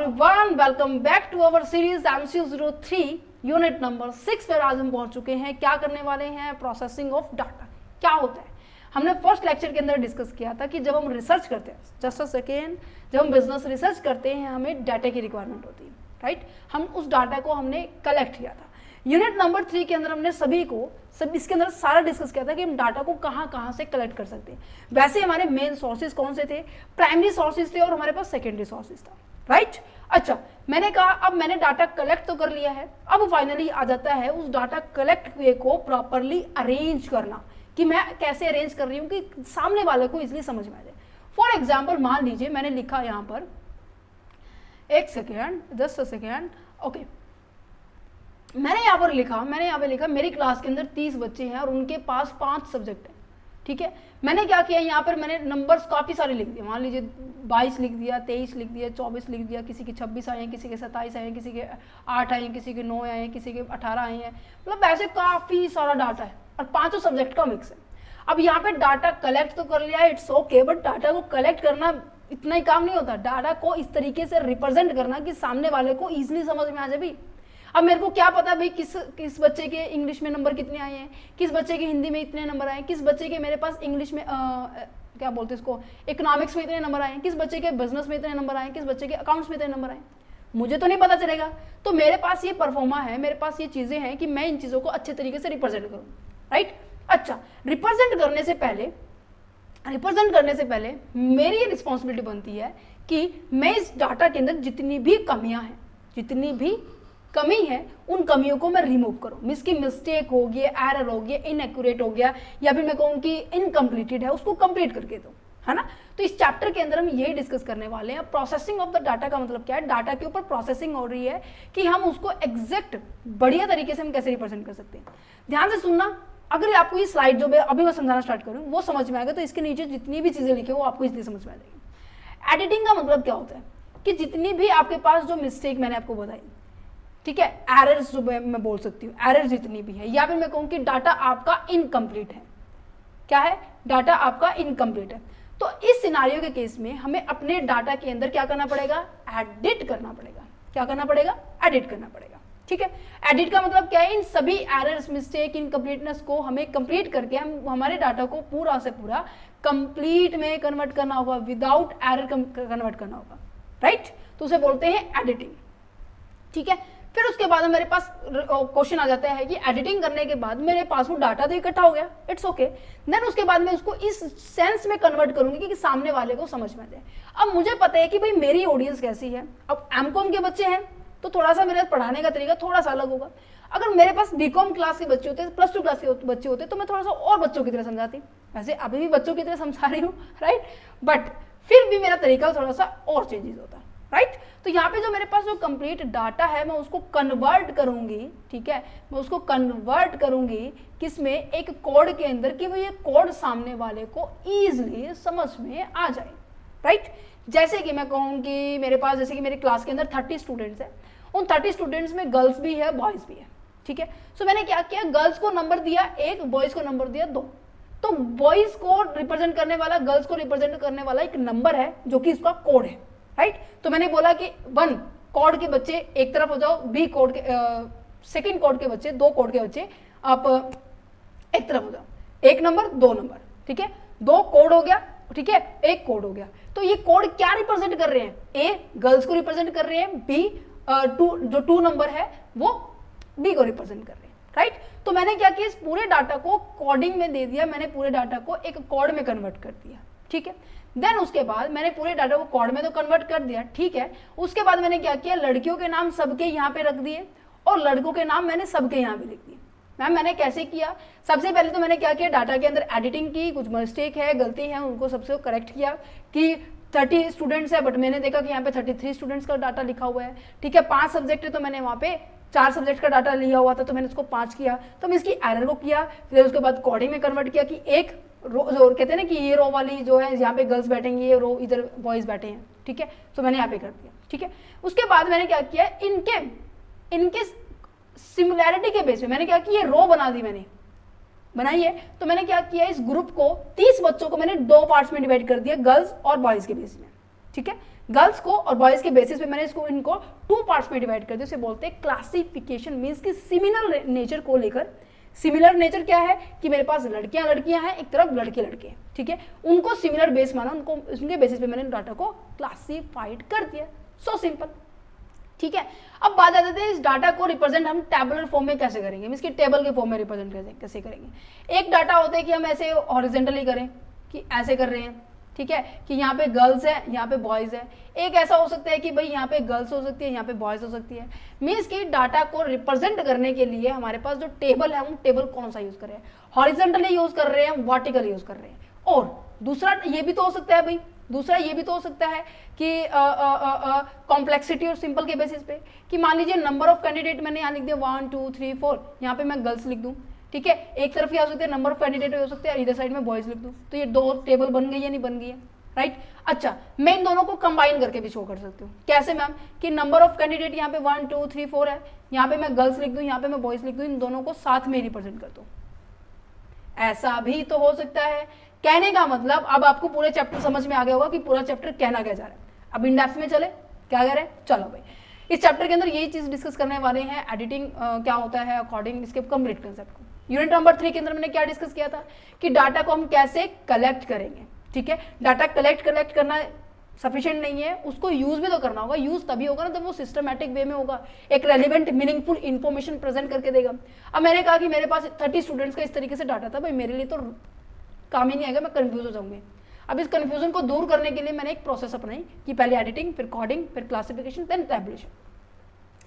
Everyone, welcome back to our series MCQ03 unit number 6 पर आज हम पहुंच चुके हैं। क्या करने वाले हैं? प्रोसेसिंग ऑफ डाटा क्या होता है। हमने फर्स्ट लेक्चर के अंदर डिस्कस किया था कि जब हम रिसर्च करते हैं, जस्ट अ सेकेंड, जब हम बिजनेस रिसर्च करते हैं हमें डाटा की रिक्वायरमेंट होती है, राइट। हम उस डाटा को हमने कलेक्ट किया था। यूनिट नंबर 3 के अंदर हमने सब इसके अंदर सारा डिस्कस किया था कि हम डाटा को कहाँ से कलेक्ट कर सकते हैं। वैसे हमारे मेन सोर्सेज कौन से थे? प्राइमरी सोर्सेज थे और हमारे पास सेकेंडरी सोर्सेज था, राइट। अच्छा, मैंने कहा अब मैंने डाटा कलेक्ट तो कर लिया है, अब फाइनली आ जाता है उस डाटा कलेक्ट वे को प्रॉपरली अरेंज करना, कि मैं कैसे अरेंज कर रही हूँ कि सामने वाले को इजिली समझ में आ जाए। फॉर एग्जाम्पल मान लीजिए मैंने लिखा यहाँ पर, एक second, just a second, okay, मैंने यहाँ पे लिखा मेरी क्लास के अंदर 30 बच्चे हैं और उनके पास 5 सब्जेक्ट हैं, ठीक है। मैंने क्या किया, यहाँ पर मैंने नंबर्स काफ़ी सारे लिख दिए। मान लीजिए 22 लिख दिया, 23 लिख दिया, 24 लिख दिया, किसी के 26 आए हैं, किसी के 27 आए हैं, किसी के 8 आए हैं, किसी के 9 आए हैं, किसी के 18 आए हैं। मतलब ऐसे काफ़ी सारा डाटा है और 5 सब्जेक्ट का मिक्स है। अब यहाँ पे डाटा कलेक्ट तो कर लिया है, इट्स ओके, बट डाटा को कलेक्ट करना इतना ही काम नहीं होता। डाटा को इस तरीके से रिप्रेजेंट करना कि सामने वाले को ईजिली समझ में आ जाए। भाई अब मेरे को क्या पता भाई किस बच्चे के इंग्लिश में नंबर कितने आए हैं, किस बच्चे के हिंदी में इतने नंबर आए हैं, किस बच्चे के मेरे पास इंग्लिश में क्या बोलते हैं इसको, इकोनॉमिक्स में इतने नंबर आए हैं, किस बच्चे के बिजनेस में इतने नंबर आए हैं, किस बच्चे के अकाउंट्स में इतने नंबर आए हैं। मुझे तो नहीं पता चलेगा। तो मेरे पास ये परफॉर्मा है, मेरे पास ये चीज़ें हैं कि मैं इन चीज़ों को अच्छे तरीके से रिप्रेजेंट करूँ, राइट। अच्छा, रिप्रेजेंट करने से पहले मेरी ये रिस्पॉन्सिबिलिटी बनती है कि मैं इस डाटा के अंदर जितनी भी कमियां हैं, जितनी भी कमी है, उन कमियों को मैं रिमूव करूं। मिसकी मिस्टेक हो गया, एरर हो गया, इनएक्यूरेट हो गया, या फिर मैं कहूँ कि इनकम्प्लीटेड है, उसको कंप्लीट करके दूं, है ना। तो इस चैप्टर के अंदर हम यही डिस्कस करने वाले हैं। प्रोसेसिंग ऑफ द डाटा का मतलब क्या है? डाटा के ऊपर प्रोसेसिंग हो रही है कि हम उसको एग्जैक्ट बढ़िया तरीके से हम कैसे रिप्रेजेंट कर सकते हैं। ध्यान से सुनना, अगर आपको ये स्लाइड जो अभी मैं समझाना स्टार्ट करूँ वो समझ में आएगा तो इसके नीचे जितनी भी चीज़ें लिखी वो आपको इसलिए समझ में आ जाएगी। एडिटिंग का मतलब क्या होता है कि जितनी भी आपके पास जो मिस्टेक मैंने आपको बताई, ठीक है, एरर्स जो मैं बोल सकती हूँ, एरर जितनी भी है, या फिर मैं कहूँ कि डाटा आपका इनकम्प्लीट है। क्या है? डाटा आपका इनकम्प्लीट है। तो इस सिनारियो के केस में हमें अपने डाटा के अंदर क्या करना पड़ेगा? एडिट करना पड़ेगा। क्या करना पड़ेगा? एडिट करना पड़ेगा, ठीक है। एडिट का मतलब क्या है? इन सभी एरर्स, मिस्टेक, इनकम्प्लीटनेस को हमें कंप्लीट करके हम हमारे डाटा को पूरा से पूरा कंप्लीट में कन्वर्ट करना होगा, विदाउट एरर कन्वर्ट करना होगा, राइट। तो उसे बोलते हैं एडिटिंग, ठीक है। फिर उसके बाद मेरे पास क्वेश्चन आ जाता है कि एडिटिंग करने के बाद मेरे पास वो डाटा तो इकट्ठा हो गया, इट्स ओके। देन उसके बाद मैं उसको इस सेंस में कन्वर्ट करूंगी कि सामने वाले को समझ में आ जाए। अब मुझे पता है कि भाई मेरी ऑडियंस कैसी है। अब एमकॉम के बच्चे हैं तो थोड़ा सा मेरा पढ़ाने का तरीका थोड़ा सा अलग होगा। अगर मेरे पास बीकॉम क्लास के बच्चे होते, प्लस 2 क्लास के बच्चे होते, तो मैं थोड़ा सा और बच्चों की तरह समझाती। वैसे अभी भी बच्चों की तरह समझा रही हूँ, राइट, बट फिर भी मेरा तरीका थोड़ा सा और चेंजेस होता है, राइट। तो यहाँ पे जो मेरे पास जो कंप्लीट डाटा है मैं उसको कन्वर्ट करूंगी, ठीक है, मैं उसको कन्वर्ट करूंगी किसमें? एक कोड के अंदर, कि वो ये कोड सामने वाले को ईजिली समझ में आ जाए, राइट। जैसे कि मैं कहूँ कि मेरे पास, जैसे कि मेरे क्लास के अंदर 30 स्टूडेंट्स हैं, उन 30 स्टूडेंट्स में गर्ल्स भी है, बॉयज़ भी है, ठीक है। सो मैंने क्या किया, गर्ल्स को नंबर दिया 1, बॉयज़ को नंबर दिया 2। तो बॉयज़ को रिप्रेजेंट करने वाला, गर्ल्स को रिप्रेजेंट करने वाला एक नंबर है जो कि इसका कोड है, राइट। तो मैंने बोला कि 1 कोड के बच्चे एक तरफ हो जाओ, बी कोड के सेकंड कोड के बच्चे, 2 कोड के बच्चे आप एक तरफ हो जाओ। 1 नंबर 2 नंबर, ठीक है, 2 कोड हो गया, ठीक है, 1 कोड हो गया। तो ये कोड क्या रिप्रेजेंट कर रहे हैं? ए गर्ल्स को रिप्रेजेंट कर रहे हैं, बी जो 2 नंबर है वो बी को रिप्रेजेंट कर रहे हैं, राइट। तो मैंने क्या किया, इस पूरे डाटा को कोडिंग में दे दिया, मैंने पूरे डाटा को एक कोड में कन्वर्ट कर दिया, ठीक है। देन उसके बाद मैंने पूरे डाटा को कोड में तो कन्वर्ट कर दिया, ठीक है। उसके बाद मैंने क्या किया, लड़कियों के नाम सबके यहाँ पे रख दिए और लड़कों के नाम मैंने सबके यहाँ पे लिख दिए। मैम मैंने कैसे किया? सबसे पहले तो मैंने क्या किया, डाटा के अंदर एडिटिंग की, कुछ मिस्टेक है, गलती है, उनको सबसे करेक्ट किया कि 30 स्टूडेंट्स है, बट मैंने देखा कि यहाँ पे 33 स्टूडेंट्स का डाटा लिखा हुआ है, ठीक है। 5 सब्जेक्ट है तो मैंने वहाँ पे 4 सब्जेक्ट का डाटा लिया हुआ था, तो मैंने उसको 5 किया। तो मैं इसकी एरर को किया, फिर उसके बाद कोडिंग में कन्वर्ट किया कि एक रो, जो कहते हैं ना कि ये रो वाली जो है यहाँ पे गर्ल्स बैठेंगे, ये रो इधर बॉयज बैठे हैं, ठीक है। तो मैंने यहाँ पे कर दिया, ठीक है। उसके बाद मैंने क्या किया, इनके सिमिलैरिटी के बेस पे मैंने क्या किया, रो बना दी, मैंने बनाई है। तो मैंने क्या किया, इस ग्रुप को 30 बच्चों को मैंने 2 पार्ट्स में डिवाइड कर दिया, गर्ल्स और बॉयज के बेस में, ठीक है। गर्ल्स को और बॉयज के बेसिस पे मैंने इनको 2 पार्ट्स में डिवाइड कर दिया। उसे बोलते हैं क्लासिफिकेशन, मीन्स कि सिमिलर नेचर को लेकर। सिमिलर नेचर क्या है कि मेरे पास लड़कियां हैं, एक तरफ लड़के हैं, ठीक है, उनको सिमिलर बेस माना, उनको उनके बेसिस पे मैंने डाटा को क्लासिफाइड कर दिया। सो सिंपल, ठीक है। अब बात आ जाती है इस डाटा को रिप्रेजेंट हम टेबुलर फॉर्म में कैसे करेंगे, मींस कि टेबल के फॉर्म में रिप्रेजेंट कैसे करेंगे। एक डाटा होता है कि हम ऐसे हॉरिजॉन्टली करें कि ऐसे कर रहे हैं, ठीक है, कि यहाँ पे गर्ल्स है, यहाँ पे बॉयज है। एक ऐसा हो सकता है कि भाई यहाँ पे गर्ल्स हो सकती है, यहाँ पे बॉयज हो सकती है। मीन्स कि डाटा को रिप्रेजेंट करने के लिए हमारे पास जो टेबल है, हम टेबल कौन सा यूज कर रहे हैं, हॉरिजॉन्टली यूज कर रहे हैं, वर्टिकल यूज कर रहे हैं। और दूसरा ये भी तो हो सकता है भाई, दूसरा ये भी तो हो सकता है कि कॉम्प्लेक्सिटी और सिंपल के बेसिस पे, कि मान लीजिए नंबर ऑफ कैंडिडेट मैंने यहाँ लिख दिया 1 2 3 4, यहाँ पे मैं गर्ल्स लिख दूँ, ठीक है। एक तरफ क्या हो सकते हैं, नंबर ऑफ कैंडिडेट हो सकते हैं, इधर साइड में बॉयज लिख दूँ, तो ये 2 टेबल बन गई या नहीं बन गई है, राइट। अच्छा, मैं इन दोनों को कंबाइन करके भी शो कर सकती हूँ। कैसे मैम, कि नंबर ऑफ कैंडिडेट यहाँ पे 1 2 3 4 है, यहाँ पे मैं गर्ल्स लिख दूँ, यहाँ पे मैं बॉयज लिख दूँ, इन दोनों को साथ में रिप्रेजेंट कर दूँ। ऐसा भी तो हो सकता है। कहने का मतलब अब आपको पूरे चैप्टर समझ में आ गया होगा कि पूरा चैप्टर कहना क्या जा रहा है। अब इन डेप्थ में चले, क्या कह रहे हैं, चलो भाई इस चैप्टर के अंदर यही चीज डिस्कस करने वाले हैं, एडिटिंग क्या होता है अकॉर्डिंग इसके कंप्लीट कंसेप्ट को। यूनिट नंबर 3 के अंदर मैंने क्या डिस्कस किया था कि डाटा को हम कैसे कलेक्ट करेंगे, ठीक है। डाटा कलेक्ट करना सफिशिएंट नहीं है, उसको यूज भी तो करना होगा। यूज तभी होगा ना जब वो सिस्टमैटिक वे में होगा, एक रेलिवेंट मीनिंगफुल इंफॉर्मेशन प्रेजेंट करके देगा। अब मैंने कहा कि मेरे पास 30 स्टूडेंट्स का इस तरीके से डाटा था, भाई मेरे लिए तो काम ही नहीं आएगा, मैं कंफ्यूज हो जाऊंगी। अब इस कंफ्यूजन को दूर करने के लिए मैंने एक प्रोसेस अपनाई कि पहले एडिटिंग, फिर कोडिंग, फिर क्लासिफिकेशन, देन टैबुलेशन,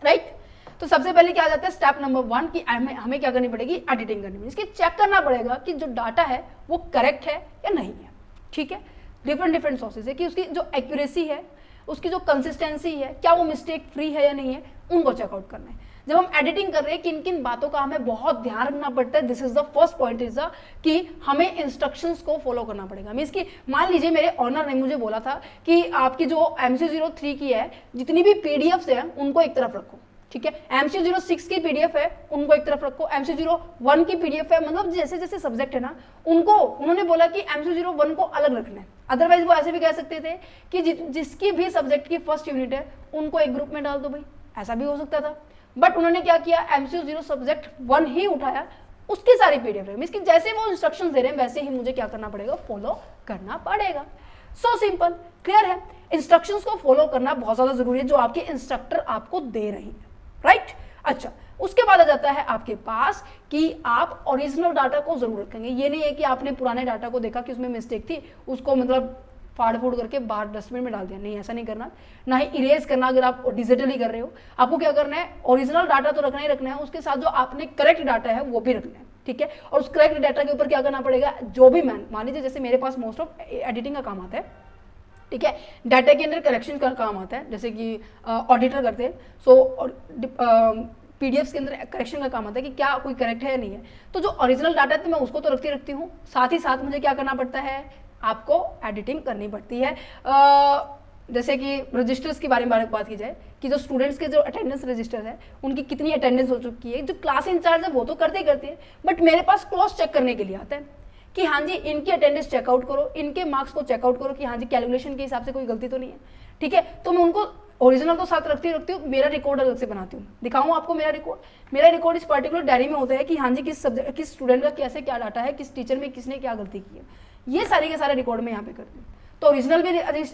राइट। तो सबसे पहले क्या आ जाता है स्टेप नंबर 1 कि हमें क्या करनी पड़ेगी, एडिटिंग करनी पड़ेगी। इसकी चेक करना पड़ेगा कि जो डाटा है वो करेक्ट है या नहीं है, ठीक है। डिफरेंट सोर्सेज है कि उसकी जो एक्यूरेसी है, उसकी जो कंसिस्टेंसी है, क्या वो मिस्टेक फ्री है या नहीं है, उनको चेकआउट करना है। जब हम एडिटिंग कर रहे हैं किन किन बातों का हमें बहुत ध्यान रखना पड़ता है, this is the first point is the कि हमें इंस्ट्रक्शंस को फॉलो करना पड़ेगा। मींस कि मान लीजिए मेरे ऑनर ने मुझे बोला था कि आपकी जो MC03 की है जितनी भी पीडीएफ्स है उनको एक तरफ रखो, ठीक है। MC06 की पीडीएफ है उनको एक तरफ रखो, MC01 की पीडीएफ है, मतलब जैसे जैसे सब्जेक्ट है ना उनको उन्होंने बोला कि MC01 को अलग रखना है। अदरवाइज वो ऐसे भी कह सकते थे कि जिसकी भी सब्जेक्ट की फर्स्ट यूनिट है उनको एक ग्रुप में डाल दो भाई, ऐसा भी हो सकता था। बट उन्होंने क्या किया, MC0 सब्जेक्ट 1 ही उठाया, उसकी सारी पीडीएफ है। मींस कि जैसे वो इंस्ट्रक्शंस दे रहे हैं वैसे ही मुझे क्या करना पड़ेगा, फॉलो करना पड़ेगा। सो सिंपल, क्लियर है। इंस्ट्रक्शंस को फॉलो करना बहुत ज्यादा जरूरी है जो आपके इंस्ट्रक्टर आपको दे रहे हैं, राइट। अच्छा, उसके बाद आ जाता है आपके पास कि आप ओरिजिनल डाटा को जरूर रखेंगे। ये नहीं है कि आपने पुराने डाटा को देखा कि उसमें मिस्टेक थी, उसको मतलब फाड़ फूड़ करके बाहर डस्टबिन में डाल दिया, नहीं ऐसा नहीं करना। ना ही इरेज करना अगर आप डिजिटली कर रहे हो। आपको क्या करना है, ओरिजिनल डाटा तो रखना ही रखना है, उसके साथ जो आपने करेक्ट डाटा है वो भी रखना है, ठीक है। और उस करेक्ट डाटा के ऊपर क्या करना पड़ेगा, जो भी मान लीजिए जैसे मेरे पास मोस्ट ऑफ एडिटिंग का काम आता है, ठीक है, डाटा के अंदर करेक्शन का काम आता है, जैसे कि ऑडिटर करते हैं। सो पीडीएफ के अंदर करेक्शन का काम आता है कि क्या कोई करेक्ट है या नहीं है। तो जो ओरिजिनल डाटा है तो मैं उसको तो रखती हूँ, साथ ही साथ मुझे क्या करना पड़ता है, आपको एडिटिंग करनी पड़ती है। जैसे कि रजिस्टर्स के बारे में बात की जाए कि जो स्टूडेंट्स के जो अटेंडेंस रजिस्टर है उनकी कितनी अटेंडेंस हो चुकी है, जो क्लास इंचार्ज है वो तो करते हैं, बट मेरे पास क्रॉस चेक करने के लिए आता है कि हाँ जी इनकी अटेंडेंस चेकआउट करो, इनके मार्क्स को चेकआउट करो कि हाँ जी कैलकुलेशन के हिसाब से कोई गलती तो नहीं है, ठीक है। तो मैं उनको ओरिजिनल तो साथ रखती हूँ, मेरा रिकॉर्ड अलग से बनाती हूँ। दिखाऊँ आपको मेरा रिकॉर्ड इस पर्टिकुलर डायरी में होता है कि हाँ जी किस सब्जेक्ट किस स्टूडेंट का कैसे क्या डाटा है, किस टीचर में किसने क्या गलती की है, ये सारे के सारे रिकॉर्ड में यहाँ पे करती हूँ। तो ओरिजिनल भी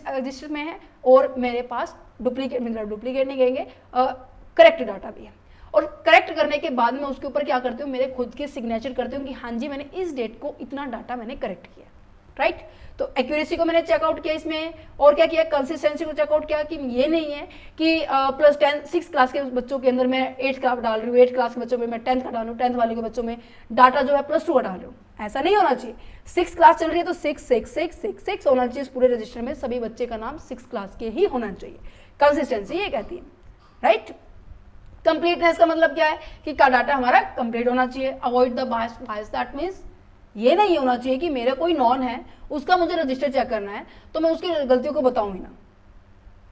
रजिस्टर में है और मेरे पास डुप्लीकेट नहीं कहेंगे, करेक्ट डाटा भी है। और करेक्ट करने के बाद में उसके ऊपर क्या करती हूँ, मेरे खुद के सिग्नेचर करती हूँ कि हाँ जी मैंने इस डेट को इतना डाटा मैंने करेक्ट किया, राइट। तो एक्यूरेसी को मैंने चेकआउट किया इसमें, और क्या किया, कंसिस्टेंसी को चेकआउट किया कि ये नहीं है कि प्लस 10 6 क्लास के बच्चों के अंदर मैं 8 क्लास डाल रही हूँ, 8 क्लास के बच्चों में मैं 10th का डाल रही हूँ, 10th वाले के बच्चों में डाटा जो है +2 का डाल रही हूँ, ऐसा नहीं होना चाहिए। 6 क्लास चल रही है तो 6 6 6 6 6 होना चाहिए, इस पूरे रजिस्टर में सभी बच्चे का नाम 6 क्लास के ही होना चाहिए। कंसिस्टेंसी ये कहती है, राइट। कंप्लीटनेस का मतलब क्या है कि का डाटा हमारा कंप्लीट होना चाहिए। Avoid the bias, that means ये नहीं होना चाहिए कि मेरा कोई नॉन है उसका मुझे रजिस्टर चेक करना है तो मैं उसकी गलतियों को बताऊं ही ना,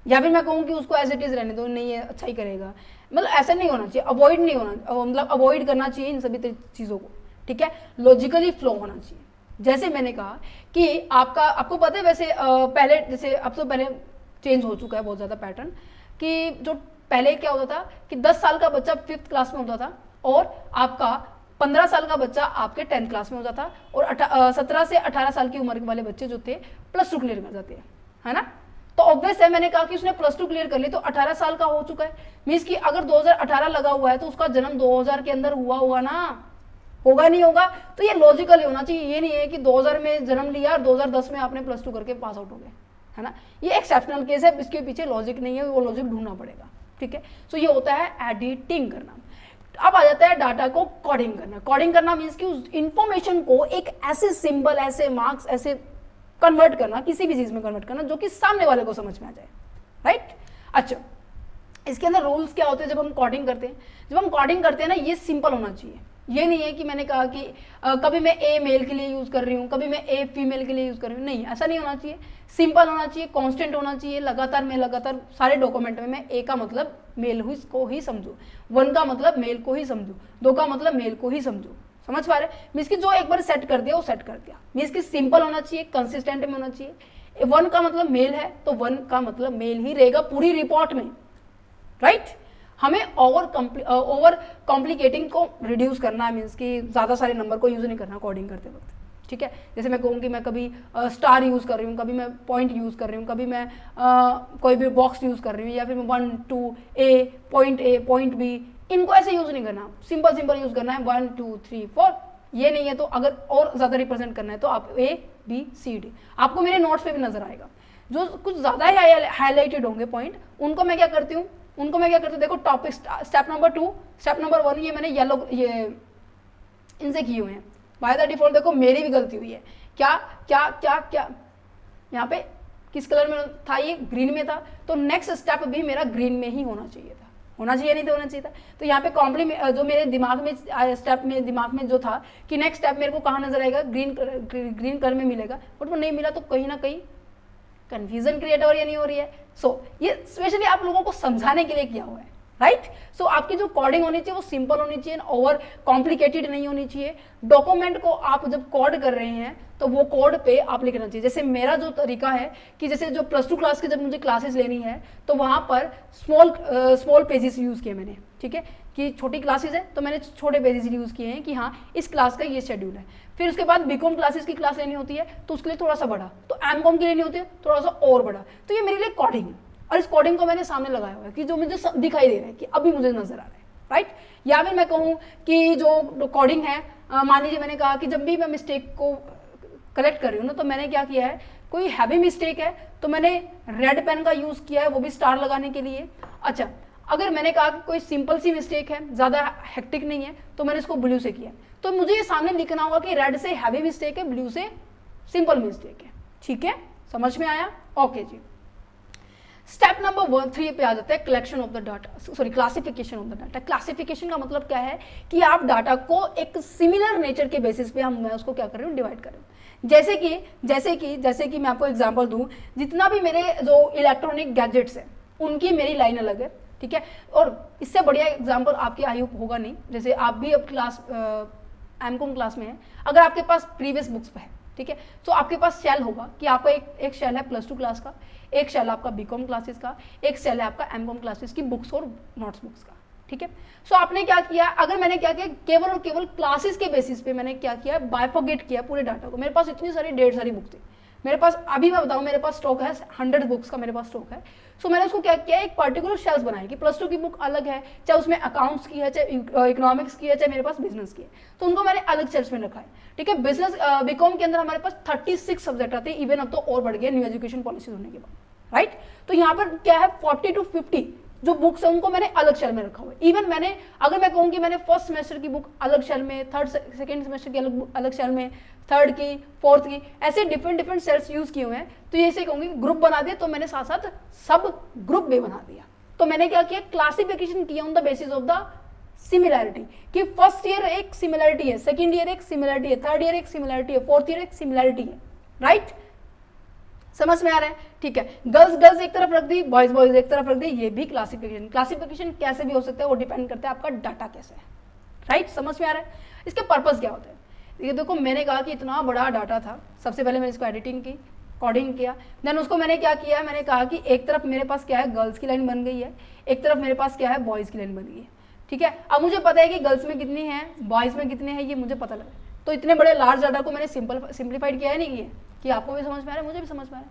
या फिर मैं कहूँ कि उसको एज इट इज रहने दो, नहीं है अच्छा ही करेगा, मतलब ऐसा नहीं होना चाहिए। अवॉइड नहीं होना, मतलब अवॉइड करना चाहिए इन सभी चीज़ों को, ठीक है। लॉजिकली फ्लो होना चाहिए। जैसे मैंने कहा कि आपको पता है वैसे पहले जैसे अब तो पहले चेंज हो चुका है बहुत ज़्यादा पैटर्न, कि जो पहले क्या होता था कि 10 साल का बच्चा 5th क्लास में होता था और आपका 15 साल का बच्चा आपके 10th क्लास में होता था, और 17 से 18 साल की उम्र वाले बच्चे जो थे +2 क्लियर कर जाते हैं, है ना। तो ऑब्वियस है, मैंने कहा कि उसने +2 क्लियर कर ली तो 18 साल का हो चुका है, मीन्स कि अगर 2018 लगा हुआ है तो उसका जन्म 2000 के अंदर हुआ होगा ना, होगा नहीं होगा। तो ये लॉजिकल होना चाहिए, ये नहीं है कि 2000 में जन्म लिया और 2010 में आपने +2 करके पास आउट हो गए, है ना। ये एक्सेप्शनल केस है, इसके पीछे लॉजिक नहीं है, वो लॉजिक ढूंढना पड़ेगा, ठीक है। सो ये होता है एडिटिंग करना। अब आ जाता है डाटा को कोडिंग करना। कोडिंग करना मीन्स कि उस इंफॉर्मेशन को एक ऐसे सिंबल, ऐसे मार्क्स, ऐसे कन्वर्ट करना, किसी भी चीज में कन्वर्ट करना जो कि सामने वाले को समझ में आ जाए, राइट। अच्छा, इसके अंदर रूल्स क्या होते हैं जब हम कोडिंग करते हैं? जब हम कोडिंग करते हैं ना, ये सिंपल होना चाहिए। ये नहीं है कि मैंने कहा कि कभी मैं ए मेल के लिए यूज कर रही हूँ, कभी मैं ए फीमेल के लिए यूज कर रही हूँ, नहीं, ऐसा नहीं होना चाहिए। सिंपल होना चाहिए, कांस्टेंट होना चाहिए, लगातार सारे डॉक्यूमेंट में मैं ए का मतलब मेल को ही समझू, 1 का मतलब मेल को ही समझू, 2 का मतलब मेल को ही समझू, समझ पा रहे? मीन्स की जो एक बार सेट कर दिया वो सेट कर दिया। मीन्स की सिंपल होना चाहिए, कंसिस्टेंट में होना चाहिए। 1 का मतलब मेल है तो 1 का मतलब मेल ही रहेगा पूरी रिपोर्ट में, राइट। हमें ओवर कॉम्प्लिकेटिंग को रिड्यूस करना है, मीन्स कि ज़्यादा सारे नंबर को यूज़ नहीं करना कोडिंग करते वक्त, ठीक है। जैसे मैं कहूँ कि मैं कभी स्टार यूज़ कर रही हूँ, कभी मैं पॉइंट यूज़ कर रही हूँ, कभी मैं कोई भी बॉक्स यूज़ कर रही हूँ, या फिर मैं 1 2 ए पॉइंट बी, इनको ऐसे यूज़ नहीं करना, सिंपल यूज़ करना है 1 2 3 4। ये नहीं है तो अगर और ज़्यादा रिप्रेजेंट करना है तो आप ABCD, आपको मेरे नोट्स पे भी नजर आएगा। जो कुछ ज़्यादा हाईलाइटेड होंगे पॉइंट, उनको मैं क्या करती हूँ, देखो topic step number 2, step number 1 ये मैंने येलो ये इनसे किए हुए हैं बाय द डिफॉल्ट। देखो मेरी भी गलती हुई है, क्या यहाँ पे किस कलर में था, ये ग्रीन में था, तो नेक्स्ट स्टेप भी मेरा ग्रीन में ही होना चाहिए था, नहीं तो होना चाहिए था। तो यहाँ पे जो मेरे दिमाग में दिमाग में जो था कि नेक्स्ट स्टेप मेरे को कहाँ नजर आएगा, ग्रीन कलर में मिलेगा, बट वो नहीं मिला, तो कहीं ना कहीं कंफ्यूजन क्रिएट हो रही है, नहीं हो रही है। सो ये स्पेशली आप लोगों को समझाने के लिए किया हुआ है, राइट। सो आपकी जो कोडिंग होनी चाहिए वो सिंपल होनी चाहिए, ओवर कॉम्प्लिकेटेड नहीं होनी चाहिए। डॉक्यूमेंट को आप जब कोड कर रहे हैं तो वो कोड पे आप लिखना चाहिए। जैसे मेरा जो तरीका है कि जैसे जो +2 क्लास की जब मुझे क्लासेस लेनी है तो वहाँ पर स्मॉल पेजेस यूज़ किए मैंने, ठीक है, कि छोटी क्लासेस है तो मैंने छोटे पेजेस यूज़ किए हैं कि हाँ इस क्लास का ये शेड्यूल है। फिर उसके बाद बीकॉम क्लासेस की क्लास लेनी होती है तो उसके लिए थोड़ा सा बड़ा, तो एमकॉम की लेनी होती है थोड़ा सा और बड़ा। तो ये मेरे लिए कोडिंग है, और इस कोडिंग को मैंने सामने लगाया हुआ है कि जो मुझे दिखाई दे रहा है कि अभी मुझे नजर आ रहा है, राइट। या फिर मैं कहूँ कि जो कोडिंग है, मान लीजिए मैंने कहा कि जब भी मैं मिस्टेक को करेक्ट कर रही हूँ ना, तो मैंने क्या किया है, कोई हैवी मिस्टेक है तो मैंने रेड पेन का यूज़ किया है, वो भी स्टार लगाने के लिए। अच्छा, अगर मैंने कहा कि कोई सिंपल सी मिस्टेक है, ज़्यादा हेक्टिक नहीं है, तो मैंने इसको ब्लू से किया। तो मुझे ये सामने लिखना होगा कि रेड से हैवी मिस्टेक है, ब्लू से सिंपल मिस्टेक है, ठीक है, समझ में आया? ओके जी। स्टेप नंबर 3 पे आ जाता है collection of the data, sorry classification of the data. Classification का मतलब क्या है कि आप डाटा को एक सिमिलर नेचर के बेसिस पे मैं उसको क्या कर रही हूँ, डिवाइड कर रही हूँ। जैसे कि मैं आपको एग्जांपल दूं, जितना भी मेरे जो इलेक्ट्रॉनिक गैजेट्स हैं उनकी मेरी लाइन अलग है, ठीक है। और इससे बढ़िया एग्जांपल आपके आई होप होगा नहीं। जैसे आप भी अब क्लास एमकॉम क्लास में है, अगर आपके पास प्रीवियस बुक्स है, ठीक है, तो आपके पास शेल होगा कि आपका एक शेल है +2 क्लास का, एक शेल आपका बीकॉम क्लासेस का, एक शेल है आपका एमकॉम क्लासेस की बुक्स और नोट्स बुक्स का, ठीक है। सो आपने क्या किया, अगर मैंने क्या किया, केवल और केवल क्लासेस के बेसिस पे मैंने क्या किया, बाइफरगेट किया पूरे डाटा को। मेरे पास इतनी सारी 150 बुक थी मेरे पास, अभी मैं बताऊं मेरे पास स्टॉक है 100 बुक्स का मेरे पास स्टॉक है। सो मैंने उसको क्या किया, एक पर्टिकुलर शेल्फ बनाई कि +2 की बुक अलग है, चाहे उसमें अकाउंट्स की है, चाहे इकोनॉमिक्स की है, चाहे मेरे पास बिजनेस की है, तो उनको मैंने अलग शेल्फ में रखा है, ठीक है। बिजनेस बीकॉम के अंदर हमारे पास 36 सब्जेक्ट आते हैं, इवन अब तो और बढ़ गए न्यू एजुकेशन पॉलिसी होने के बाद, राइट। तो यहाँ पर क्या है, 40 to 50 जो बुक्स है उनको मैंने अलग शेल में रखा हुआ है। इवन मैंने, अगर मैं कहूँ कि मैंने फर्स्ट सेमेस्टर की बुक अलग शेल में, सेकेंड सेमेस्टर की अलग शेल में, थर्ड की, फोर्थ की, ऐसे डिफरेंट सेल्स यूज किए हुए हैं। तो ये ऐसे कहूँगी ग्रुप बना दिया, तो मैंने साथ साथ सब ग्रुप भी बना दिया। तो मैंने क्या किया, क्लासिफिकेशन किया on the basis of the similarity, कि फर्स्ट ईयर एक सिमिलैरिटी है, सेकेंड ईयर एक सिमिलैरिटी है, थर्ड ईयर एक सिमिलैरिटी है, फोर्थ ईयर एक सिमिलैरिटी है, राइट। समझ में आ रहा है, ठीक है। गर्ल्स एक तरफ रख दी, बॉयज एक तरफ रख दी, ये भी क्लासिफिकेशन कैसे भी हो सकता है, वो डिपेंड करता है आपका डाटा कैसे है, राइट। समझ में आ रहा है। इसके पर्पस क्या होता है, ये देखो मैंने कहा कि इतना बड़ा डाटा था, सबसे पहले मैंने इसको एडिटिंग की, कोडिंग किया, देन उसको मैंने क्या किया, मैंने कहा कि एक तरफ मेरे पास क्या है, गर्ल्स की लाइन बन गई है, एक तरफ मेरे पास क्या है, बॉयज़ की लाइन बन गई है, ठीक है। अब मुझे पता है कि गर्ल्स में कितनी है, बॉयज़ में कितने हैं, ये मुझे पता लगा। तो इतने बड़े लार्ज डाटा को मैंने सिंप्लीफाइड किया है, नहीं किया, कि आपको भी समझ में आ रहा है, मुझे भी समझ में आ रहा है।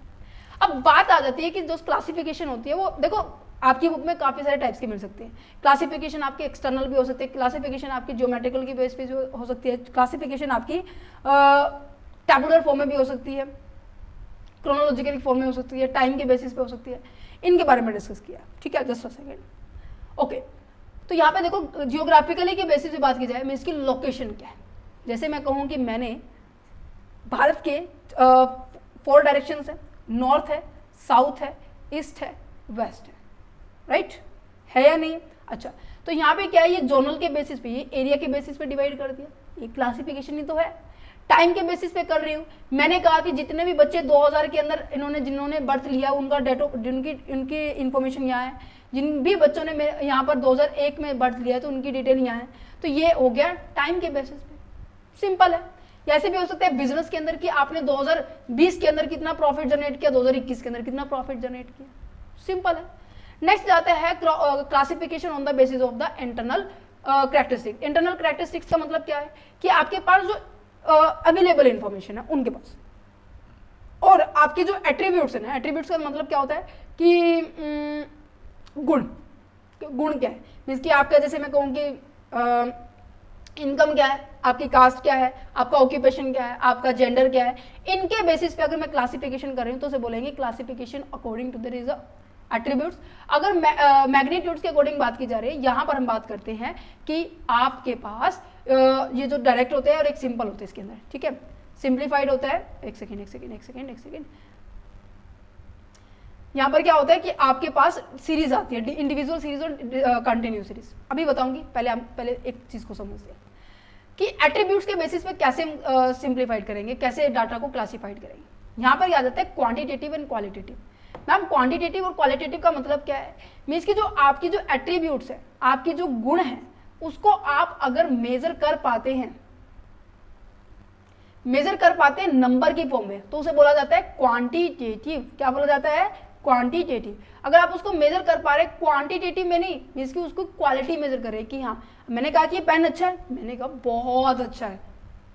अब बात आ जाती है कि जो क्लासिफिकेशन होती है वो देखो आपकी बुक में काफ़ी सारे टाइप्स के मिल सकते हैं। क्लासिफिकेशन आपकी एक्सटर्नल भी हो सकती है, क्लासिफिकेशन आपकी ज्योमेट्रिकल की बेस पे हो सकती है, क्लासिफिकेशन आपकी टैबुलर फॉर्म में भी हो सकती है, क्रोनोलॉजिकल फॉर्म में हो सकती है, टाइम के बेसिस पे हो सकती है। इनके बारे में डिस्कस किया, ठीक है, जस्ट अ सेकेंड। ओके, तो यहाँ पे देखो जियोग्राफिकली के बेसिस पे बात की जाए, मीन्स की लोकेशन क्या है। जैसे मैं कहूँ कि मैंने भारत के 4 डायरेक्शंस है, नॉर्थ है, साउथ है, ईस्ट है, वेस्ट है, राइट है या नहीं। अच्छा, तो यहाँ पे क्या है, ये जोनल के बेसिस पे, ये एरिया के बेसिस पे डिवाइड कर दिया, ये क्लासिफिकेशन ही तो है। टाइम के बेसिस पे कर रही हूँ, मैंने कहा कि जितने भी बच्चे 2000 के अंदर जिन्होंने बर्थ लिया उनका डेट ऑफ उनकी इन्फॉर्मेशन यहाँ है, जिन भी बच्चों ने यहाँ पर 2001 में बर्थ लिया तो उनकी डिटेल यहाँ है। तो ये हो गया टाइम के बेसिस पे, सिंपल है। ऐसे भी हो सकता है बिजनेस के अंदर कि आपने 2020 के अंदर कितना प्रॉफिट जनरेट किया, 2021 के अंदर कितना प्रॉफिट जनरेट किया, सिंपल है। नेक्स्ट जाता है classification on the basis of the internal characteristic. Internal characteristics का मतलब क्या है कि आपके पास जो अवेलेबल इंफॉर्मेशन है उनके पास, और आपके जो एट्रीब्यूट्स है ना, एट्रीब्यूट्स का मतलब क्या होता है कि गुण क्या है, मीन्स कि आपका, जैसे मैं कहूँ कि इनकम क्या है, आपकी कास्ट क्या है, आपका ऑक्यूपेशन क्या है, आपका जेंडर क्या है, इनके बेसिस पे अगर मैं क्लासिफिकेशन कर रही हूँ तो उसे बोलेंगे classification according to the result attributes. अगर मैग्नीट्यूड्स के अकॉर्डिंग बात की जा रही है, यहाँ पर हम बात करते हैं कि आपके पास ये जो डायरेक्ट होते हैं और एक सिंपल होते हैं इसके अंदर, ठीक है, सिंप्लीफाइड होता है। एक सेकेंड, यहाँ पर क्या होता है कि आपके पास सीरीज आती है, इंडिविजुअल सीरीज और कंटिन्यूस सीरीज। अभी बताऊंगी, पहले एक चीज को समझते हैं कि एट्रीब्यूट्स के बेसिस पे कैसे सिंप्लीफाइड करेंगे, कैसे डाटा को क्लासिफाइड करेंगे। यहाँ पर आ जाता है quantitative and qualitative. Ma'am quantitative और क्वालिटेटिव का मतलब क्या है, मीन्स कि जो आपकी जो एट्रीब्यूट्स है, आपकी जो गुण है, उसको आप अगर मेजर कर पाते हैं नंबर की फॉर्म में, तो उसे बोला जाता है क्वांटिटेटिव। क्या बोला जाता है, क्वांटिटेटिव। अगर आप उसको मेजर कर पा रहे, क्वांटिटेटिव में नहीं, मीन्स कि उसको क्वालिटी मेजर करें कि हाँ, मैंने कहा कि ये पेन अच्छा है, मैंने कहा बहुत अच्छा है।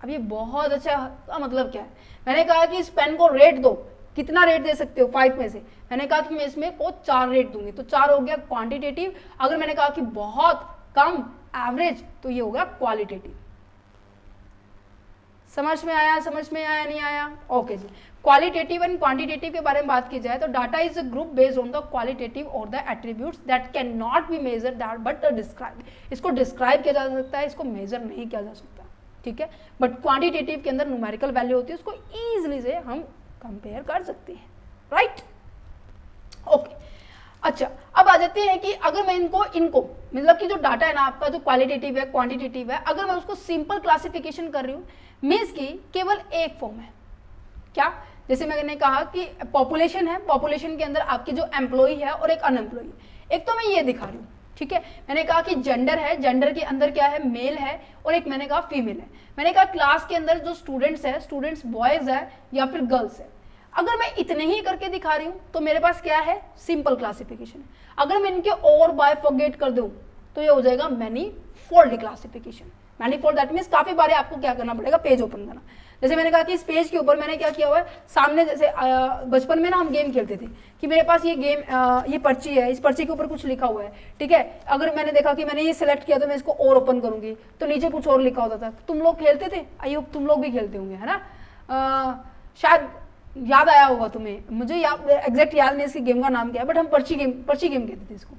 अब ये बहुत अच्छा का मतलब क्या है, मैंने कहा कि इस पेन को रेट दो, कितना रेट दे सकते हो 5 में से, मैंने कहा कि मैं इसमें को 4 रेट दूंगी, तो 4 हो गया क्वांटिटेटिव। अगर मैंने कहा कि बहुत कम, एवरेज, तो ये हो गया क्वालिटेटिव। समझ में आया नहीं आया? ओके जी। क्वालिटेटिव एंड क्वांटिटेटिव के बारे में बात की जाए तो data is a group based on the qualitative और the attributes that can not be measure that but describe. इसको डिस्क्राइब किया जा सकता है, इसको मेजर नहीं किया जा सकता, ठीक है। बट क्वांटिटेटिव के अंदर न्यूमेरिकल वैल्यू होती है, उसको ईजिली से हम कंपेयर कर सकते हैं, राइट। ओके, अच्छा, अब आ जाते हैं कि अगर मैं इनको मतलब कि जो डाटा है ना आपका, जो क्वालिटेटिव है, क्वांटिटेटिव है, अगर मैं उसको सिंपल क्लासिफिकेशन कर रही हूँ, मीन्स की केवल एक फॉर्म है। क्या? जैसे मैंने कहा कि पॉपुलेशन है, पॉपुलेशन के अंदर आपकी जो एम्प्लॉई है और एक अनएम्प्लॉई है। एक तो मैं ये दिखा रही हूँ, ठीक है। मैंने कहा कि जेंडर है, जेंडर के अंदर क्या है, मेल है, और एक मैंने कहा फीमेल है। मैंने कहा क्लास के अंदर जो स्टूडेंट्स है, स्टूडेंट्स बॉयज है या फिर गर्ल्स है। अगर मैं इतने ही करके दिखा रही हूँ तो मेरे पास क्या है, सिंपल क्लासिफिकेशन। अगर मैं इनके और बाय फॉरगेट कर दूं तो ये हो जाएगा manifold classification. Manifold that means काफी बार आपको क्या करना पड़ेगा, पेज ओपन करना। जैसे मैंने कहा कि इस पेज के ऊपर मैंने क्या किया हुआ है, सामने जैसे बचपन में ना हम गेम खेलते थे कि मेरे पास ये गेम ये पर्ची है, इस पर्ची के ऊपर कुछ लिखा हुआ है, ठीक है। अगर मैंने देखा कि मैंने ये सिलेक्ट किया तो मैं इसको और ओपन करूंगी तो नीचे कुछ और लिखा होता था। तुम लोग खेलते थे, आई होप तुम लोग भी खेलते होंगे, है ना। शायद याद आया होगा तुम्हें, मुझे एग्जैक्ट याद नहीं इसकी गेम का नाम क्या है, बट हम पर्ची गेम कहते थे इसको,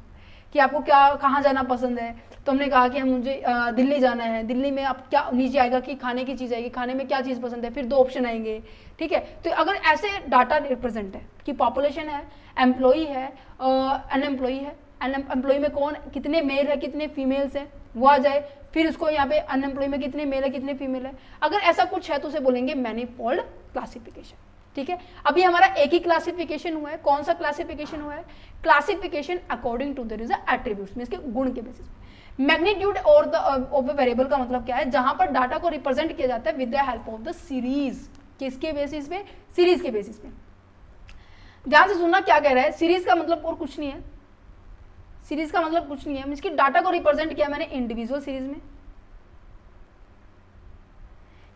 कि आपको क्या कहाँ जाना पसंद है। तो हमने कहा कि मुझे दिल्ली जाना है, दिल्ली में आप क्या, नीचे आएगा कि खाने की चीज़ आएगी, खाने में क्या चीज़ पसंद है, फिर 2 ऑप्शन आएंगे, ठीक है। तो अगर ऐसे डाटा रिप्रेजेंट है कि पॉपुलेशन है, एम्प्लॉई है, अनएम्प्लॉई है, अनएम्प्लॉई में कौन, कितने मेल है, कितने फीमेल्स हैं, वो आ जाए। फिर उसको यहाँ पे अनएम्प्लॉय में कितने मेल है, कितने फीमेल है। अगर ऐसा कुछ है तो उसे बोलेंगे मैनीफोल्ड क्लासिफिकेशन, ठीक है। अभी हमारा एक ही क्लासिफिकेशन हुआ है, कौन सा क्लासिफिकेशन हुआ है, classification according to the attributes, means के गुण के बेसिस पे। मैग्नीट्यूड और द ऑफ द वेरिएबल का मतलब क्या है, जहां पर डाटा को रिप्रेजेंट किया जाता है with the help of the series. किसके बेसिस पे, सीरीज के बेसिस पे। ध्यान से सुनना क्या कह रहा है, सीरीज का मतलब और कुछ नहीं है, सीरीज का मतलब कुछ नहीं है, मींस कि डाटा को रिप्रेजेंट किया मैंने इंडिविजुअल सीरीज में।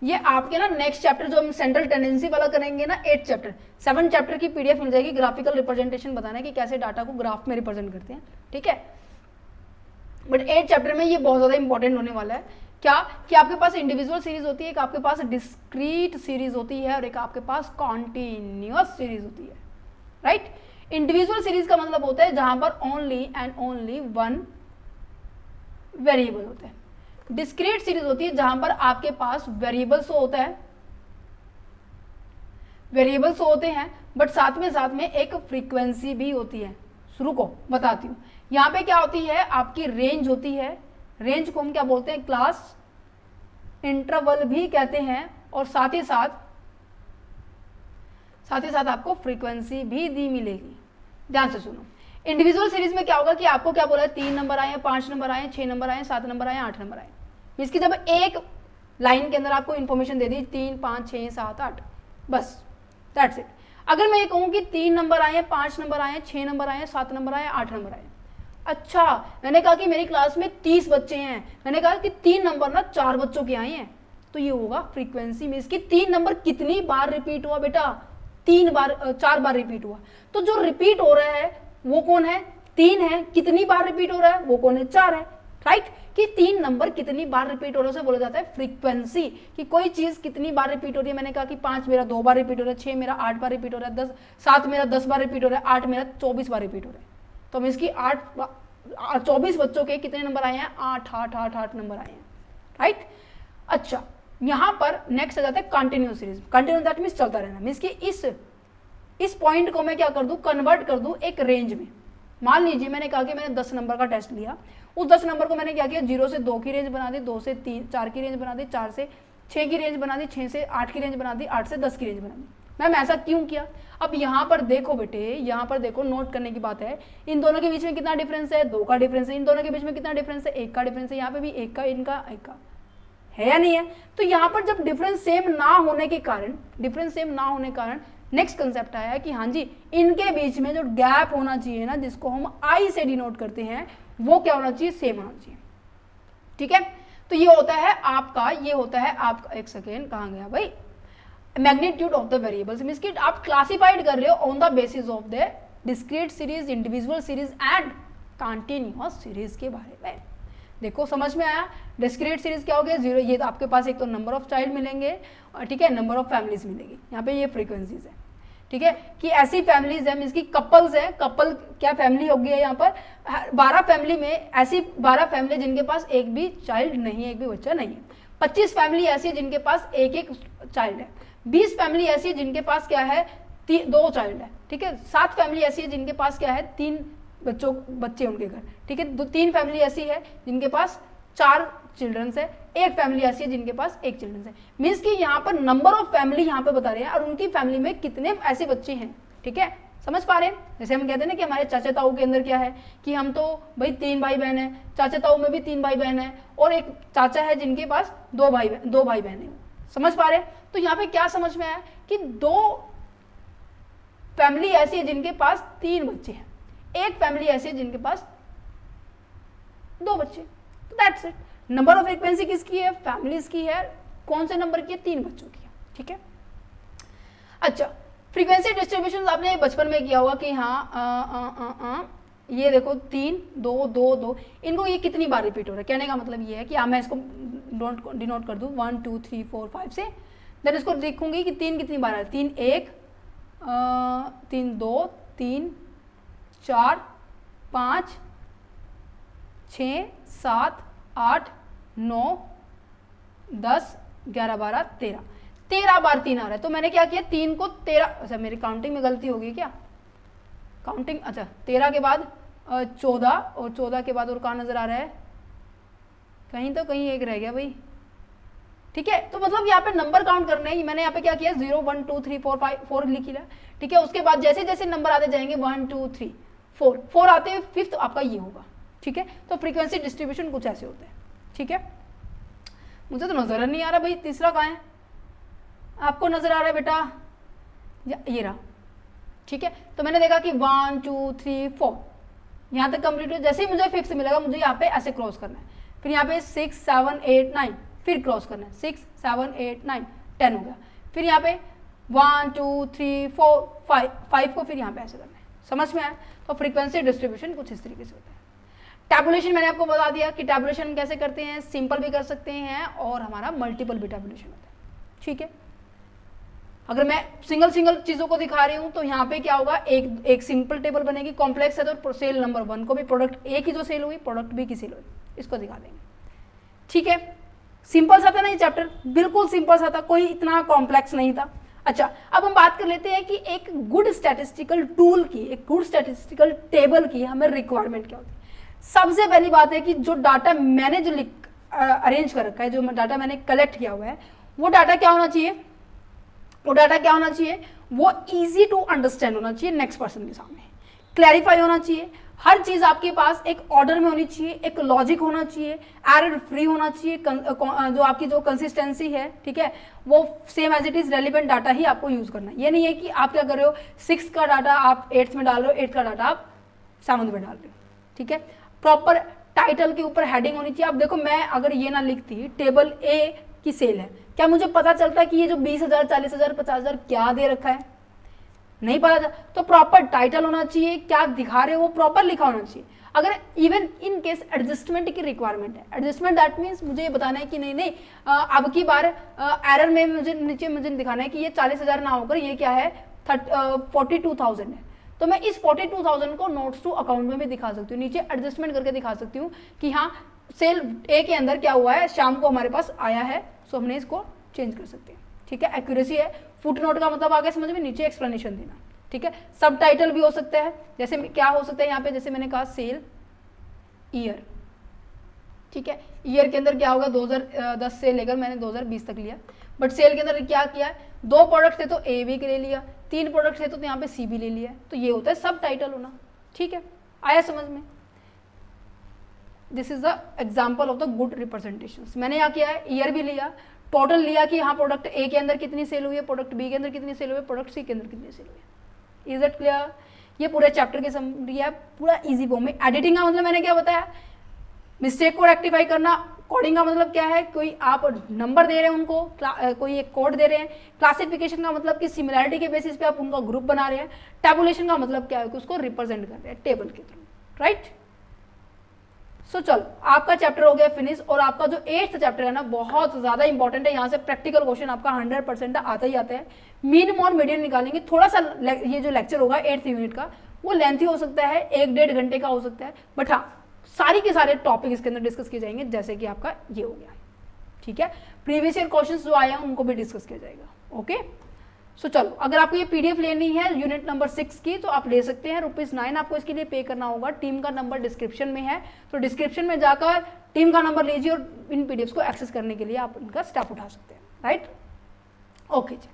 ये आपके ना नेक्स्ट चैप्टर जो हम सेंट्रल टेंडेंसी वाला करेंगे ना 8 चैप्टर 7 चैप्टर की पीडीएफ मिल जाएगी, ग्राफिकल रिप्रेजेंटेशन बताना है कि कैसे डाटा को ग्राफ में रिप्रेजेंट करते हैं, ठीक है। बट 8 चैप्टर में ये बहुत ज्यादा इंपॉर्टेंट होने वाला है, क्या कि आपके पास इंडिविजुअल सीरीज होती है, एक आपके पास डिस्क्रीट सीरीज होती है और एक आपके पास कॉन्टिन्यूअस सीरीज होती है, राइट। इंडिविजुअल सीरीज का मतलब होता है जहां पर only and only one variable होता है। डिस्क्रीट सीरीज होती है जहां पर आपके पास वेरिएबल शो होता है, वेरिएबल शो होते हैं, बट साथ में एक फ्रीक्वेंसी भी होती है। शुरू को बताती हूं, यहां पे क्या होती है, आपकी रेंज होती है, रेंज को हम क्या बोलते हैं, क्लास इंटरवल भी कहते हैं, और साथ ही साथ आपको फ्रीक्वेंसी भी दी मिलेगी। ध्यान से सुनो, इंडिविजुअल सीरीज में क्या होगा कि आपको क्या बोला है, 3 नंबर आए, 5 नंबर आए, 6 नंबर आए, 7 नंबर आए, 8 नंबर आए। इसकी जब एक लाइन के अंदर आपको इंफॉर्मेशन दे दी 3, 5, 6, 7, 8, बस दैट्स इट। अगर मैं ये कहूँ कि 3 नंबर आए, 5 नंबर आए, 6 नंबर आए, 7 नंबर आए, 8 नंबर आए, अच्छा मैंने कहा कि मेरी क्लास में 30 बच्चे हैं, मैंने कहा कि 3 नंबर ना 4 बच्चों के आए हैं, तो ये होगा फ्रीक्वेंसी में इसकी 3 नंबर कितनी बार रिपीट हुआ बेटा, 4 बार रिपीट हुआ। तो जो रिपीट हो रहा है वो कौन है, 3 है, कितनी बार रिपीट हो रहा है वो कौन है, 4 है, राइट। कि 3 नंबर कितनी बार रिपीट हो रहा है उसे बोला जाता है फ्रीक्वेंसी, कि कोई चीज कितनी बार रिपीट हो रही है। मैंने कहा कि 5 मेरा 2 बार रिपीट हो रहा है, 6 मेरा 8 बार रिपीट हो रहा है, 7 मेरा 10 बार रिपीट हो रहा है, 8 मेरा 24 बार रिपीट हो रहा है। तो हम इसकी 24 बच्चों के कितने नंबर आए हैं, 8 नंबर आए हैं, राइट। अच्छा यहां पर नेक्स्ट आ जाता है continuous series. Continuous that means चलता रहना, मींस कि इस पॉइंट को मैं क्या कर दूं, कन्वर्ट कर दूं एक रेंज में। मान लीजिए मैंने कहा कि मैंने 10 नंबर का टेस्ट लिया, उस 10 नंबर को मैंने क्या किया, 0 से 2 की रेंज बना दी, 2 से 4 की रेंज बना दी, 4 से 6 की रेंज बना दी, 6 से 8 की रेंज बना दी, 8 से 10 की रेंज बना दी। मैम ऐसा क्यों किया, अब यहाँ पर देखो बेटे, यहाँ पर देखो, नोट करने की बात है, इन दोनों के बीच में कितना डिफरेंस है, 2 का डिफरेंस है, इन दोनों के बीच में कितना डिफरेंस है, 1 का डिफरेंस है, यहाँ पे भी 1 का, इनका 1 का है या नहीं है। तो यहाँ पर जब डिफरेंस सेम ना होने के कारण नेक्स्ट कंसेप्ट आया है कि हाँ जी इनके बीच में जो गैप होना चाहिए ना, जिसको हम आई से डिनोट करते हैं, वो क्या होना चाहिए, सेम होना चाहिए, ठीक है। तो ये होता है आपका एक सेकेंड कहाँ गया भाई, magnitude of the variables, means कि आप क्लासिफाइड कर रहे हो on the basis of the discrete series, individual series and continuous series के बारे में। देखो समझ में आया, डिस्क्रीट सीरीज क्या हो गया, 0, ये तो आपके पास एक तो नंबर ऑफ चाइल्ड मिलेंगे, ठीक है, नंबर ऑफ फैमिलीज मिलेगी, यहाँ पे ये फ्रीक्वेंसीज है, ठीक है, कि ऐसी फैमिलीज है, इसकी कपल्स है, कपल क्या फैमिली होगी है, यहाँ पर 12 फैमिली में ऐसी 12 फैमिली जिनके पास एक भी चाइल्ड नहीं है, एक भी बच्चा नहीं है। 25 फैमिली ऐसी है जिनके पास एक चाइल्ड है। 20 फैमिली ऐसी है जिनके पास क्या है, 2 चाइल्ड है, ठीक है। 7 फैमिली ऐसी है जिनके पास क्या है, 3 बच्चे उनके घर, ठीक है। 3 फैमिली ऐसी है जिनके पास 4 चिल्ड्रंस है, 1 फैमिली ऐसी है जिनके पास 1 चिल्ड्रंस है। मीन्स कि यहाँ पर नंबर ऑफ फैमिली यहाँ पे बता रहे हैं और उनकी फैमिली में कितने ऐसे बच्चे हैं, ठीक है, समझ पा रहे हैं। जैसे हम कहते हैं ना कि हमारे चाचा ताऊ के अंदर क्या है कि हम तो भाई 3 भाई बहन है, चाचा ताऊ में भी 3 भाई बहन है, और एक चाचा है जिनके पास 2 भाई बहन है, समझ पा रहे हैं। तो यहाँ पे क्या समझ में आया कि 2 फैमिली ऐसी है जिनके पास 3 बच्चे हैं, 1 फैमिली ऐसी है जिनके पास 2 बच्चे, तो that's it. Number of frequency किसकी है, फैमिलीज की है, कौन से नंबर की है, 3 बच्चों की है, ठीक है। अच्छा फ्रीक्वेंसी डिस्ट्रीब्यूशन आपने बचपन में किया होगा कि हाँ ये देखो 3 2 2 2, इनको ये कितनी बार रिपीट हो रहा है, कहने का मतलब ये है कि मैं इसको डिनोट कर दूं 1 2 3 4 5 से, देन इसको देखूंगी कि 3 कितनी बार है, 3 1 3 2 3 4 5 6 7 8 9 10 11 12 13 बार 3 आ रहा है। तो मैंने क्या किया, 3 को 13, अच्छा मेरी काउंटिंग में गलती होगी क्या, काउंटिंग, अच्छा 13 के बाद 14 और 14 के बाद और कहाँ नजर आ रहा है, कहीं तो कहीं एक रह गया भाई, ठीक है। तो मतलब यहाँ पे नंबर काउंट करने हैं, मैंने यहाँ पे क्या किया 0 1 2 3 4 5 4 लिख लिया, ठीक है। उसके बाद जैसे जैसे नंबर आते जाएंगे 1 2 3 4 आते हुए 5th आपका ये होगा, ठीक है। तो फ्रीक्वेंसी डिस्ट्रीब्यूशन कुछ ऐसे होते हैं, ठीक है। मुझे तो नजर नहीं आ रहा भाई, तीसरा कहाँ है, आपको नजर आ रहा है बेटा, ये रहा, ठीक है, तो मैंने देखा कि 1 2 3 4 यहाँ तक कंप्लीट हो। जैसे ही मुझे फिक्स मिलेगा मुझे यहाँ पे ऐसे क्रॉस करना है, फिर यहाँ पे 6 7 8 9 फिर क्रॉस करना है, 6 7 8 9 10 हो गया। फिर यहाँ पे 1 2 3 4 5 को फिर यहाँ पे ऐसे करना है। समझ में आया? तो फ्रीक्वेंसी डिस्ट्रीब्यूशन कुछ इस तरीके से होता है। टैबुलेशन मैंने आपको बता दिया कि टैबुलेशन कैसे करते हैं, सिंपल भी कर सकते हैं और हमारा मल्टीपल भी टैबुलेशन होता है। ठीक है, अगर मैं सिंगल सिंगल चीज़ों को दिखा रही हूँ तो यहाँ पे क्या होगा, एक सिंपल टेबल बनेगी, कॉम्प्लेक्स है तो सेल नंबर 1 को भी प्रोडक्ट ए की जो सेल हुई प्रोडक्ट बी की सेल हुई इसको दिखा देंगे। ठीक है, सिंपल सा था ना ये चैप्टर, बिल्कुल सिंपल सा था, कोई इतना कॉम्प्लेक्स नहीं था। अच्छा, अब हम बात कर लेते हैं कि एक गुड स्टैटिस्टिकल टूल की, एक गुड स्टैटिस्टिकल टेबल की हमें रिक्वायरमेंट क्या होती है। सबसे पहली बात है कि जो डाटा मैंने जो अरेंज कर रखा है, जो डाटा मैंने कलेक्ट किया हुआ है, वो डाटा क्या होना चाहिए, वो डाटा क्या होना चाहिए, वो इजी टू अंडरस्टैंड होना चाहिए, नेक्स्ट पर्सन के सामने क्लैरिफाई होना चाहिए, हर चीज आपके पास एक ऑर्डर में होनी चाहिए, एक लॉजिक होना चाहिए, एरर फ्री होना चाहिए, जो आपकी जो कंसिस्टेंसी है, ठीक है, वो same as it is relevant data ही आपको यूज करना है। ये नहीं है कि आप क्या कर रहे हो, 6 का डाटा आप 8th में डाल रहे हो, 8th का डाटा आप 7th में डाल रहे हो। ठीक है, प्रॉपर टाइटल के ऊपर हेडिंग होनी चाहिए। अब देखो, मैं अगर ये ना लिखती टेबल ए की सेल है, क्या मुझे पता चलता कि ये जो 20,000 40,000 50,000 क्या दे रखा है, नहीं पता था। तो प्रॉपर टाइटल होना चाहिए, क्या दिखा रहे हो वो प्रॉपर लिखा होना चाहिए। अगर इवन इन केस एडजस्टमेंट की रिक्वायरमेंट है, एडजस्टमेंट दैट मीन्स मुझे ये बताना है कि नहीं अब की बार एरर में मुझे दिखाना है कि ये 40,000 ना होकर ये क्या है 42,000 है, तो मैं इस 42,000 को नोट्स टू अकाउंट में भी दिखा सकती हूँ, नीचे एडजस्टमेंट करके दिखा सकती हूँ कि हाँ सेल ए के अंदर क्या हुआ है, शाम को हमारे पास आया है, सो हमने इसको चेंज कर सकते हैं। ठीक है, एक्यूरेसी है। फुट नोट का मतलब आगे समझ में, नीचे एक्सप्लेनेशन देना। ठीक है, सब टाइटल भी हो सकता है, जैसे क्या हो सकता है यहाँ पे, जैसे मैंने कहा सेल ईयर। ठीक है, ईयर के अंदर क्या होगा, 2010 से लेकर मैंने 2020 तक लिया, बट सेल के अंदर क्या किया है, 2 प्रोडक्ट थे तो ए भी ले लिया, 3 प्रोडक्ट थे तो यहाँ पे सी भी ले लिया, तो ये होता है सब टाइटल होना। ठीक है, आया समझ में? This is the example of the good representation. मैंने यहाँ किया है, ईयर भी लिया, टोटल लिया कि हाँ प्रोडक्ट ए के अंदर कितनी सेल हुई है, प्रोडक्ट बी के अंदर कितनी सेल हुई है, प्रोडक्ट सी के अंदर कितनी सेल हुई है। Is it clear? ये पूरे चैप्टर की समरी है, पूरा इजी फॉर्म में। एडिटिंग का मतलब मैंने क्या बताया, मिस्टेक को रेक्टिफाई करना। कोडिंग का मतलब क्या है, कोई आप नंबर दे रहे हैं उनको, कोई एक कोड दे रहे हैं। क्लासिफिकेशन का मतलब कि सिमिलैरिटी के बेसिस पे आप उनका ग्रुप बना रहे हैं। टैबुलेशन का मतलब क्या है कि उसको रिप्रेजेंट कर रहे हैं टेबल के थ्रू, राइट। सो चलो, आपका चैप्टर हो गया फिनिश, और आपका जो 8th चैप्टर है ना बहुत ज्यादा इंपॉर्टेंट है। यहाँ से प्रैक्टिकल क्वेश्चन आपका 100% आता ही आता है। मिनिमम और मीडियम निकालेंगे। थोड़ा सा ये जो लेक्चर होगा 8th यूनिट का वो लेंथी हो सकता है, 1-1.5 घंटे का हो सकता है, बट हाँ सारी के सारे टॉपिक इसके अंदर डिस्कस किए जाएंगे, जैसे कि आपका ये हो गया। ठीक है, प्रीवियस ईयर क्वेश्चंस जो आए हैं उनको भी डिस्कस किया जाएगा। ओके, सो चलो, अगर आपको ये पीडीएफ लेनी है यूनिट नंबर 6 की तो आप ले सकते हैं। ₹9 आपको इसके लिए पे करना होगा। टीम का नंबर डिस्क्रिप्शन में है, तो डिस्क्रिप्शन में जाकर टीम का नंबर लीजिए और इन पीडीएफ को एक्सेस करने के लिए आप इनका स्टेप उठा सकते हैं, राइट। ओके जी।